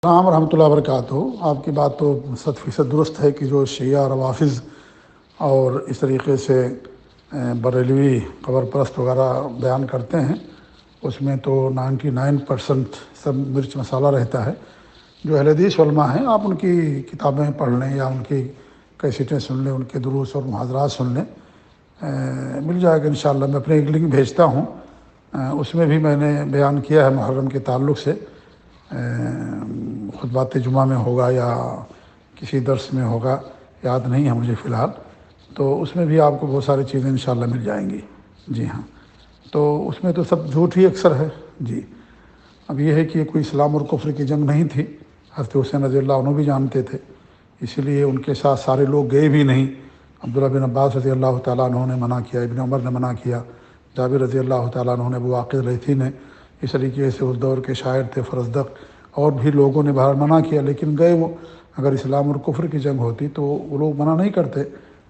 السلام ورحمۃ اللہ وبرکاتہ۔ آپ کی بات تو 100% درست ہے کہ جو شیعہ روافظ اور اس طریقے سے بریلوی قبر پرست وغیرہ بیان کرتے ہیں، اس میں تو 99% سب مرچ مسالہ رہتا ہے۔ جو اہل حدیث علماء ہیں، آپ ان کی کتابیں پڑھ لیں یا ان کی کیسٹیں سن لیں، ان کے دروس اور محاضرات سن لیں، مل جائے گا انشاءاللہ۔ میں اپنے ایک لنک بھیجتا ہوں، اس میں بھی میں نے بیان کیا ہے محرم کے تعلق سے، خطبات جمعہ میں ہوگا یا کسی درس میں ہوگا، یاد نہیں ہے مجھے فی الحال، تو اس میں بھی آپ کو بہت ساری چیزیں انشاءاللہ مل جائیں گی۔ جی ہاں، تو اس میں تو سب جھوٹ ہی اکثر ہے۔ جی، اب یہ ہے کہ کوئی اسلام اور کفر کی جنگ نہیں تھی، حضرت حسین رضی اللہ عنہ بھی جانتے تھے، اسی لیے ان کے ساتھ سارے لوگ گئے بھی نہیں۔ عبداللہ بن عباس رضی اللہ تعالیٰ عنہ نے منع کیا، ابن عمر نے منع کیا، جابر رضی اللہ تعالیٰ عنہ نے، ابو عاقل لیثی نے، اس طریقے سے اس دور کے شاعر تھے فرزدق، اور بھی لوگوں نے باہر منع کیا، لیکن گئے وہ۔ اگر اسلام اور کفر کی جنگ ہوتی تو وہ لوگ منع نہیں کرتے۔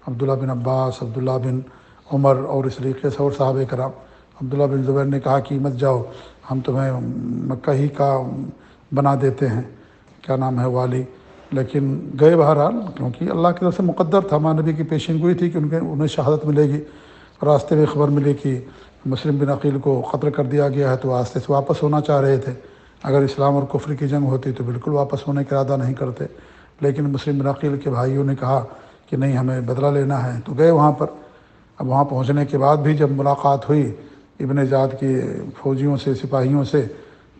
عبداللہ بن عباس، عبداللہ بن عمر اور اس طریقے سے اور صحابہ کرام۔ عبداللہ بن زبیر نے کہا کہ مت جاؤ، ہم تمہیں مکہ ہی کا بنا دیتے ہیں، کیا نام ہے، والی، لیکن گئے بہرحال، کیونکہ اللہ کی طرف سے مقدر تھا، ہمارے نبی کی پیشین گوئی تھی کہ انہیں شہادت ملے گی۔ راستے میں خبر ملی کہ مسلم بن عقیل کو قتل کر دیا گیا ہے، تو راستے سے واپس ہونا چاہ رہے تھے۔ اگر اسلام اور کفر کی جنگ ہوتی تو بالکل واپس ہونے کا ارادہ نہیں کرتے، لیکن مسلم بن عقیل کے بھائیوں نے کہا کہ نہیں، ہمیں بدلہ لینا ہے، تو گئے وہاں پر۔ اب وہاں پہنچنے کے بعد بھی جب ملاقات ہوئی ابن زیاد کے فوجیوں سے، سپاہیوں سے،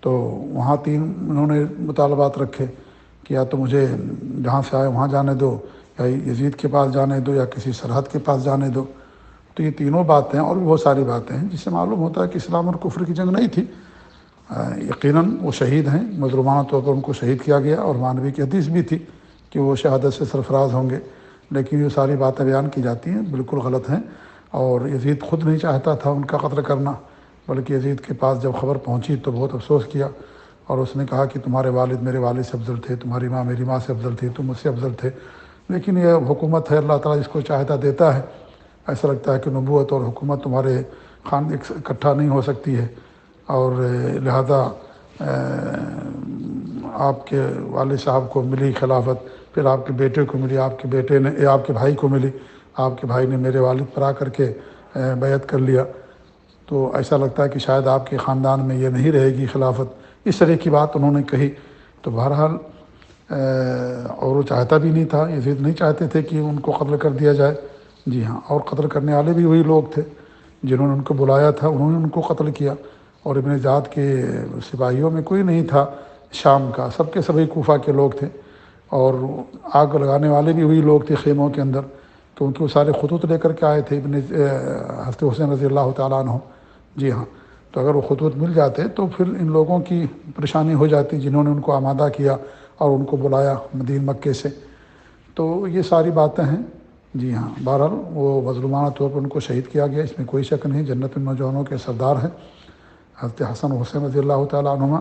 تو وہاں انہوں نے مطالبات رکھے کہ یا تو مجھے جہاں سے آئے وہاں جانے دو، یا یزید کے پاس جانے دو، یا کسی سرحد کے پاس جانے دو۔ تو یہ تینوں باتیں اور بھی بہت ساری باتیں ہیں جس سے معلوم ہوتا ہے کہ اسلام اور کفر کی جنگ نہیں تھی۔ یقیناً وہ شہید ہیں، مظلومانہ طور پر ان کو شہید کیا گیا، اور مانوی کی حدیث بھی تھی کہ وہ شہادت سے سرفراز ہوں گے، لیکن یہ ساری باتیں بیان کی جاتی ہیں بالکل غلط ہیں۔ اور یزید خود نہیں چاہتا تھا ان کا قتل کرنا، بلکہ یزید کے پاس جب خبر پہنچی تو بہت افسوس کیا، اور اس نے کہا کہ تمہارے والد میرے والد سے افضل تھے، تمہاری ماں میری ماں سے افضل تھی، تم مجھ سے افضل تھے، لیکن یہ حکومت ہے، اللہ تعالیٰ جس کو چاہتا دیتا ہے۔ ایسا لگتا ہے کہ نبوت اور حکومت تمہارے خان اکٹھا نہیں ہو سکتی ہے، اور لہذا آپ کے والد صاحب کو ملی خلافت، پھر آپ کے بیٹے کو ملی، آپ کے بیٹے نے آپ کے بھائی کو ملی، آپ کے بھائی نے میرے والد پر آ کر کے بیعت کر لیا، تو ایسا لگتا ہے کہ شاید آپ کے خاندان میں یہ نہیں رہے گی خلافت۔ اس طرح کی بات انہوں نے کہی، تو بہرحال اور وہ چاہتا بھی نہیں تھا، یزید نہیں چاہتے تھے کہ ان کو قتل کر دیا جائے۔ جی ہاں، اور قتل کرنے والے بھی وہی لوگ تھے جنہوں نے ان کو بلایا تھا، انہوں نے ان کو قتل کیا۔ اور ابن زیاد کے سپاہیوں میں کوئی نہیں تھا شام کا، سب کے سبھی کوفہ کے لوگ تھے، اور آگ لگانے والے بھی وہی لوگ تھے خیموں کے اندر، کیونکہ وہ سارے خطوط لے کر کے آئے تھے حضرت حسین رضی اللہ تعالیٰ عنہ۔ جی ہاں، تو اگر وہ خطوط مل جاتے تو پھر ان لوگوں کی پریشانی ہو جاتی جنہوں نے ان کو آمادہ کیا اور ان کو بلایا مکے سے۔ تو یہ ساری باتیں ہیں۔ جی ہاں، بہرحال وہ مظلومانہ طور پر ان کو شہید کیا گیا، اس میں کوئی شک نہیں، جنت النوجوانوں کے سردار ہیں حضرت حسن حسین رضی اللہ تعالیٰ عنہما،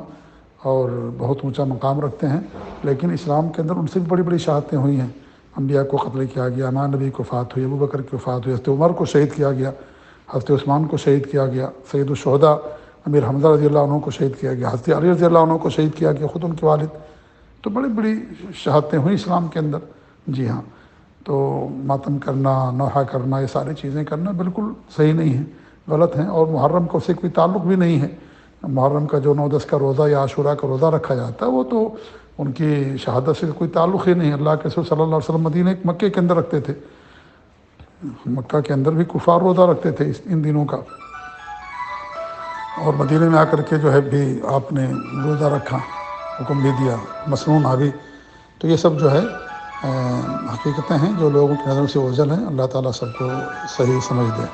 اور بہت اونچا مقام رکھتے ہیں، لیکن اسلام کے اندر ان سے بھی بڑی بڑی شہادتیں ہوئی ہیں۔ انبیاء کو قتل کیا گیا، ہمارے نبی کو وفات ہوئی، ابو بکر کی وفات ہوئی، حضرت عمر کو شہید کیا گیا، حضرت عثمان کو شہید کیا گیا، سید الشہداء امیر حمزہ رضی اللہ عنہ کو شہید کیا گیا، حضرت علی رضی اللہ عنہ کو شہید کیا گیا، خود ان کے والد۔ تو بڑی بڑی شہادتیں ہوئیں اسلام کے اندر۔ جی ہاں، تو ماتم کرنا، نوحہ کرنا، یہ ساری چیزیں کرنا بالکل صحیح نہیں ہیں، غلط ہیں، اور محرم کو سے کوئی تعلق بھی نہیں ہے۔ محرم کا جو 9-10 کا روزہ یا عاشوراء کا روزہ رکھا جاتا ہے، وہ تو ان کی شہادت سے کوئی تعلق ہی نہیں۔ اللہ کے رسول صلی اللہ علیہ وسلم مدینہ مکے کے اندر رکھتے تھے، مکہ کے اندر بھی کفار روزہ رکھتے تھے ان دنوں کا، اور مدینہ میں آ کر کے جو ہے بھی آپ نے روزہ رکھا، حکم بھی دیا، مسنون بھی۔ تو یہ سب جو ہے حقیقتیں ہیں جو لوگوں کی نظر سے اوجھل ہیں۔ اللہ تعالیٰ سب کو صحیح سمجھ دے۔